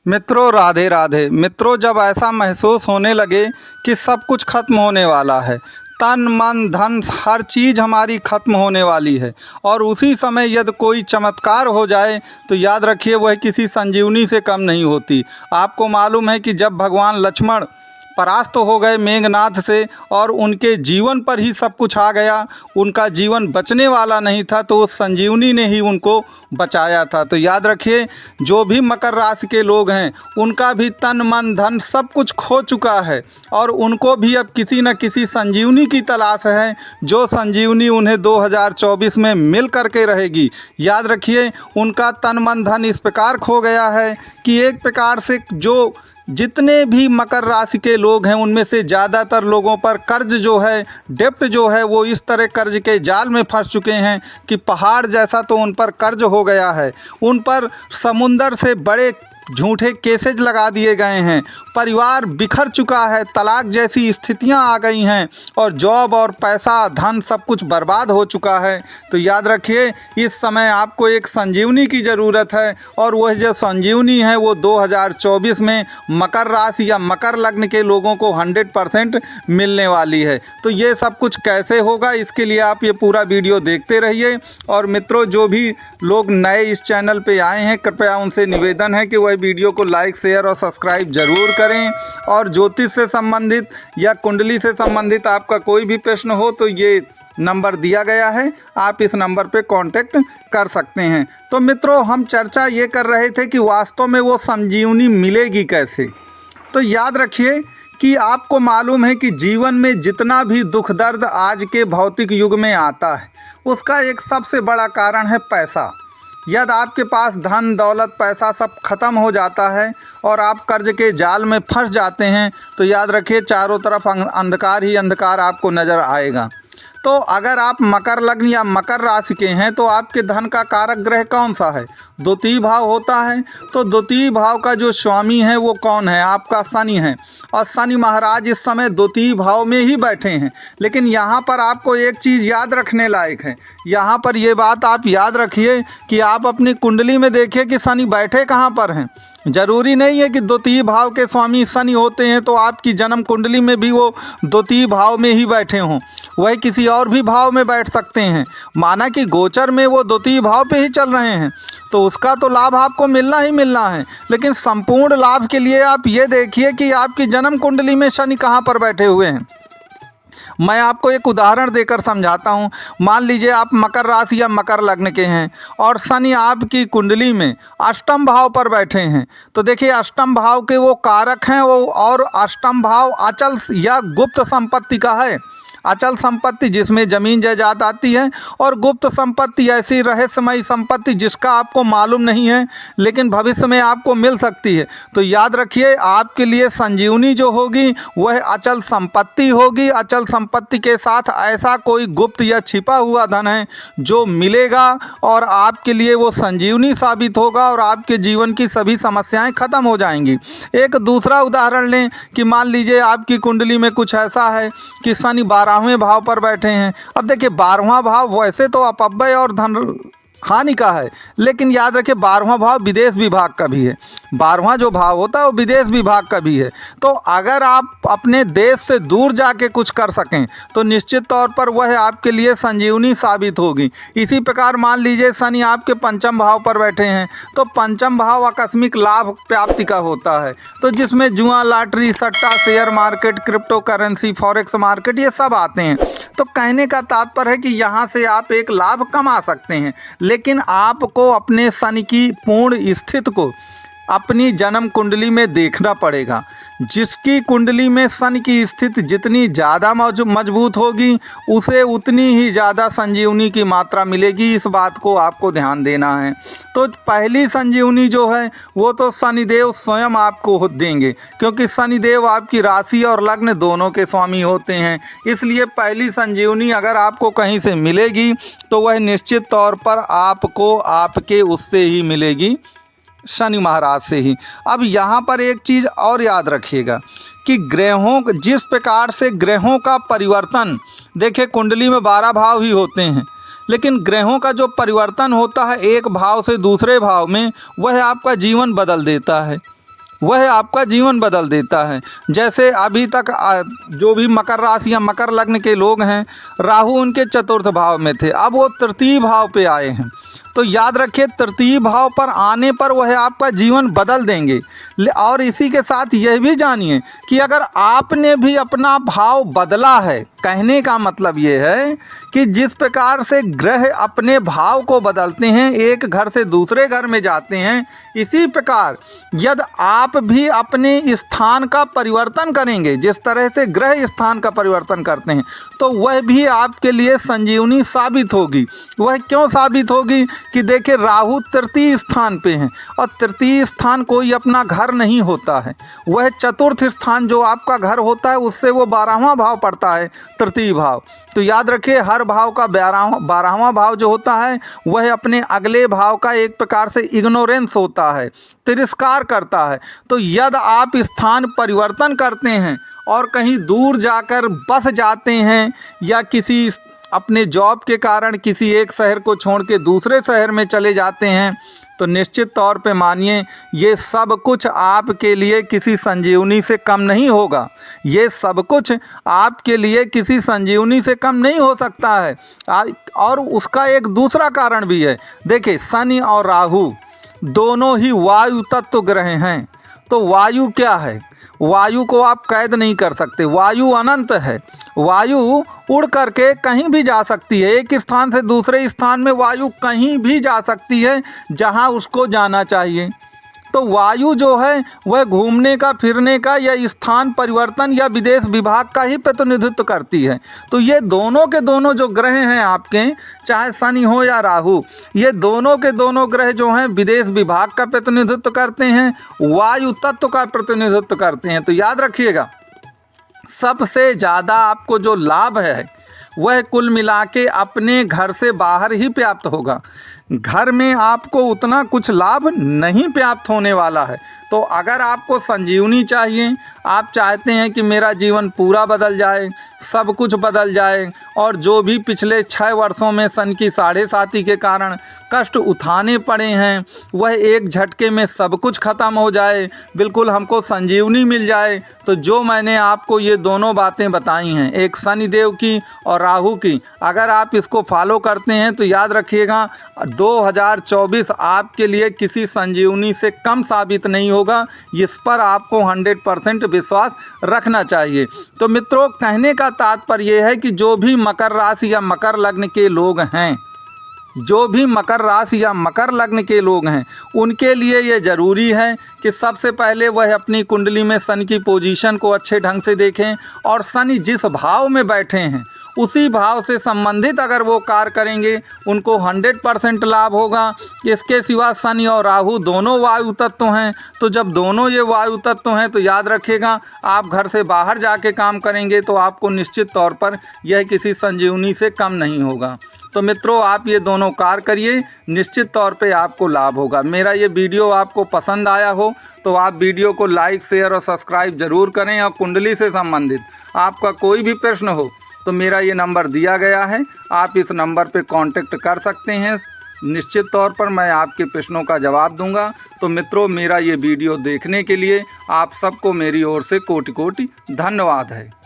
मित्रों राधे राधे। मित्रों, जब ऐसा महसूस होने लगे कि सब कुछ खत्म होने वाला है, तन मन धन हर चीज़ हमारी खत्म होने वाली है, और उसी समय यदि कोई चमत्कार हो जाए तो याद रखिए वह किसी संजीवनी से कम नहीं होती। आपको मालूम है कि जब भगवान लक्ष्मण परास्त हो गए मेघनाथ से और उनके जीवन पर ही सब कुछ आ गया, उनका जीवन बचने वाला नहीं था, तो उस संजीवनी ने ही उनको बचाया था। तो याद रखिए, जो भी मकर राशि के लोग हैं उनका भी तन मन धन सब कुछ खो चुका है, और उनको भी अब किसी न किसी संजीवनी की तलाश है, जो संजीवनी उन्हें 2024 में मिल करके रहेगी। याद रखिए, उनका तन मन धन इस प्रकार खो गया है कि एक प्रकार से जो जितने भी मकर राशि के लोग हैं उनमें से ज़्यादातर लोगों पर कर्ज जो है, डेप्ट जो है, वो इस तरह कर्ज के जाल में फंस चुके हैं कि पहाड़ जैसा तो उन पर कर्ज हो गया है। उन पर समुंदर से बड़े झूठे केसेज लगा दिए गए हैं, परिवार बिखर चुका है, तलाक जैसी स्थितियां आ गई हैं, और जॉब और पैसा धन सब कुछ बर्बाद हो चुका है। तो याद रखिए, इस समय आपको एक संजीवनी की ज़रूरत है, और वह जो संजीवनी है वो 2024 में मकर राशि या मकर लग्न के लोगों को 100% मिलने वाली है। तो ये सब कुछ कैसे होगा, इसके लिए आप ये पूरा वीडियो देखते रहिए। और मित्रों, जो भी लोग नए इस चैनल पे आए हैं, कृपया उनसे निवेदन है कि वह वीडियो को लाइक शेयर और सब्सक्राइब ज़रूर करें। और ज्योतिष से संबंधित या कुंडली से संबंधित आपका कोई भी प्रश्न हो तो ये नंबर दिया गया है, आप इस नंबर पे कांटेक्ट कर सकते हैं। तो मित्रों, हम चर्चा ये कर रहे थे कि वास्तव में वो संजीवनी मिलेगी कैसे। तो याद रखिए कि आपको मालूम है कि जीवन में जितना भी दुख दर्द आज के भौतिक युग में आता है, उसका एक सबसे बड़ा कारण है पैसा। यदि आपके पास धन दौलत पैसा सब खत्म हो जाता है और आप कर्ज के जाल में फंस जाते हैं, तो याद रखिए चारों तरफ अंधकार ही अंधकार आपको नज़र आएगा। तो अगर आप मकर लग्न या मकर राशि के हैं तो आपके धन का कारक ग्रह कौन सा है? द्वितीय भाव होता है। तो द्वितीय भाव का जो स्वामी है वो कौन है? आपका शनि है, और शनि महाराज इस समय द्वितीय भाव में ही बैठे हैं। लेकिन यहाँ पर आपको एक चीज़ याद रखने लायक है। यहाँ पर ये बात आप याद रखिए कि आप अपनी कुंडली में देखिए कि शनि बैठे कहाँ पर हैं। ज़रूरी नहीं है कि द्वितीय भाव के स्वामी शनि होते हैं तो आपकी जन्म कुंडली में भी वो द्वितीय भाव में ही बैठे हों, वह किसी और भी भाव में बैठ सकते हैं। माना कि गोचर में वो द्वितीय भाव पे ही चल रहे हैं तो उसका तो लाभ आपको मिलना ही मिलना है। लेकिन संपूर्ण लाभ के लिए आप ये देखिए कि आपकी जन्म कुंडली में शनि कहाँ पर बैठे हुए हैं। मैं आपको एक उदाहरण देकर समझाता हूँ। मान लीजिए आप मकर राशि या मकर लग्न के हैं और शनि आपकी कुंडली में अष्टम भाव पर बैठे हैं। तो देखिए, अष्टम भाव के वो कारक हैं वो, और अष्टम भाव अचल या गुप्त संपत्ति का है। अचल संपत्ति जिसमें ज़मीन जायदाद आती है, और गुप्त संपत्ति ऐसी रहस्यमयी संपत्ति जिसका आपको मालूम नहीं है लेकिन भविष्य में आपको मिल सकती है। तो याद रखिए, आपके लिए संजीवनी जो होगी वह अचल संपत्ति होगी। अचल संपत्ति के साथ ऐसा कोई गुप्त या छिपा हुआ धन है जो मिलेगा, और आपके लिए वो संजीवनी साबित होगा, और आपके जीवन की सभी समस्याएँ खत्म हो जाएंगी। एक दूसरा उदाहरण लें कि मान लीजिए आपकी कुंडली में कुछ ऐसा है कि शनि 12वें भाव पर बैठे हैं। अब देखिए, 12वां भाव वैसे तो अपव्यय और धन हानि का है, लेकिन याद रखिए 12वां भाव विदेश विभाग का भी है। 12वां जो भाव होता है वो विदेश विभाग का भी है। तो अगर आप अपने देश से दूर जाके कुछ कर सकें तो निश्चित तौर पर वह आपके लिए संजीवनी साबित होगी। इसी प्रकार मान लीजिए शनि आपके पंचम भाव पर बैठे हैं, तो पंचम भाव आकस्मिक लाभ प्राप्ति का होता है, तो जिसमें जुआ लॉटरी सट्टा share market crypto currency forex market ये सब आते हैं। तो कहने का तात्पर्य है कि यहाँ से आप एक लाभ कमा सकते हैं, लेकिन आपको अपने शनि की पूर्ण स्थिति को अपनी जन्म कुंडली में देखना पड़ेगा। जिसकी कुंडली में शनि की स्थिति जितनी ज़्यादा मजबूत होगी उसे उतनी ही ज़्यादा संजीवनी की मात्रा मिलेगी। इस बात को आपको ध्यान देना है। तो पहली संजीवनी जो है वो तो शनिदेव स्वयं आपको देंगे, क्योंकि शनिदेव आपकी राशि और लग्न दोनों के स्वामी होते हैं। इसलिए पहली संजीवनी अगर आपको कहीं से मिलेगी तो वह निश्चित तौर पर आपको आपके उससे ही मिलेगी, शनि महाराज से ही। अब यहाँ पर एक चीज़ और याद रखिएगा कि ग्रहों, जिस प्रकार से ग्रहों का परिवर्तन, देखिए कुंडली में 12 भाव ही होते हैं, लेकिन ग्रहों का जो परिवर्तन होता है एक भाव से दूसरे भाव में, वह आपका जीवन बदल देता है। वह आपका जीवन बदल देता है। जैसे अभी तक जो भी मकर राशि या मकर लग्न के लोग हैं, राहु उनके चतुर्थ भाव में थे, अब वो तृतीय भाव पे आए हैं। तो याद रखिए, तृतीय भाव पर आने पर वह आपका जीवन बदल देंगे। और इसी के साथ यह भी जानिए कि अगर आपने भी अपना भाव बदला है, कहने का मतलब ये है कि जिस प्रकार से ग्रह अपने भाव को बदलते हैं, एक घर से दूसरे घर में जाते हैं, इसी प्रकार यदि आप भी अपने स्थान का परिवर्तन करेंगे, जिस तरह से ग्रह स्थान का परिवर्तन करते हैं, तो वह भी आपके लिए संजीवनी साबित होगी। वह क्यों साबित होगी कि देखिए, राहु तृतीय स्थान पे हैं और तृतीय स्थान कोई अपना घर नहीं होता है। वह चतुर्थ स्थान जो आपका घर होता है, उससे वो 12वां भाव पड़ता है, तृतीय भाव। तो याद रखिए, हर भाव का 12वां भाव जो होता है, वह अपने अगले भाव का एक प्रकार से इग्नोरेंस होता है, तिरस्कार करता है। तो यदि आप स्थान परिवर्तन करते हैं और कहीं दूर जाकर बस जाते हैं, या किसी अपने जॉब के कारण किसी एक शहर को छोड़ के दूसरे शहर में चले जाते हैं, तो निश्चित तौर पे मानिए, ये सब कुछ आपके लिए किसी संजीवनी से कम नहीं होगा। ये सब कुछ आपके लिए किसी संजीवनी से कम नहीं हो सकता है। और उसका एक दूसरा कारण भी है। देखिए, शनि और राहु दोनों ही वायु तत्व ग्रह हैं। तो वायु क्या है? वायु को आप कैद नहीं कर सकते। वायु अनंत है। वायु उड़ करके कहीं भी जा सकती है। एक स्थान से दूसरे स्थान में वायु कहीं भी जा सकती है जहां उसको जाना चाहिए। तो वायु जो है वह घूमने का, फिरने का, या स्थान परिवर्तन या विदेश विभाग का ही प्रतिनिधित्व करती है। तो ये दोनों के दोनों जो ग्रह हैं आपके, चाहे शनि हो या राहु, ये दोनों के दोनों ग्रह जो हैं विदेश विभाग का प्रतिनिधित्व करते हैं, वायु तत्व का प्रतिनिधित्व करते हैं। तो याद रखिएगा, सबसे ज़्यादा आपको जो लाभ है वह कुल मिला के अपने घर से बाहर ही प्राप्त होगा। घर में आपको उतना कुछ लाभ नहीं प्राप्त होने वाला है। तो अगर आपको संजीवनी चाहिए, आप चाहते हैं कि मेरा जीवन पूरा बदल जाए, सब कुछ बदल जाए, और जो भी पिछले 6 वर्षों में सन की 7.5 के कारण कष्ट उठाने पड़े हैं, वह एक झटके में सब कुछ ख़त्म हो जाए, बिल्कुल हमको संजीवनी मिल जाए, तो जो मैंने आपको ये दोनों बातें बताई हैं, एक शनिदेव की और राहु की, अगर आप इसको फॉलो करते हैं तो याद रखिएगा 2024 आपके लिए किसी संजीवनी से कम साबित नहीं होगा। इस पर आपको 100% विश्वास रखना चाहिए। तो मित्रों, कहने का तात्पर्य यह है कि जो भी मकर राशि या मकर लग्न के लोग हैं, जो भी मकर राशि या मकर लग्न के लोग हैं, उनके लिए ये ज़रूरी है कि सबसे पहले वह अपनी कुंडली में शनि की पोजीशन को अच्छे ढंग से देखें, और शनि जिस भाव में बैठे हैं उसी भाव से संबंधित अगर वो कार्य करेंगे, उनको 100% लाभ होगा। इसके सिवा शनि और राहु दोनों वायु तत्व हैं। तो जब दोनों ये वायु तत्व हैं, तो याद रखिएगा, आप घर से बाहर जाके काम करेंगे तो आपको निश्चित तौर पर यह किसी संजीवनी से कम नहीं होगा। तो मित्रों, आप ये दोनों कार्य करिए, निश्चित तौर पे आपको लाभ होगा। मेरा ये वीडियो आपको पसंद आया हो तो आप वीडियो को लाइक, शेयर और सब्सक्राइब ज़रूर करें। और कुंडली से संबंधित आपका कोई भी प्रश्न हो तो मेरा ये नंबर दिया गया है, आप इस नंबर पे कांटेक्ट कर सकते हैं। निश्चित तौर पर मैं आपके प्रश्नों का जवाब दूंगा। तो मित्रों, मेरा ये वीडियो देखने के लिए आप सबको मेरी ओर से कोटि कोटि धन्यवाद है।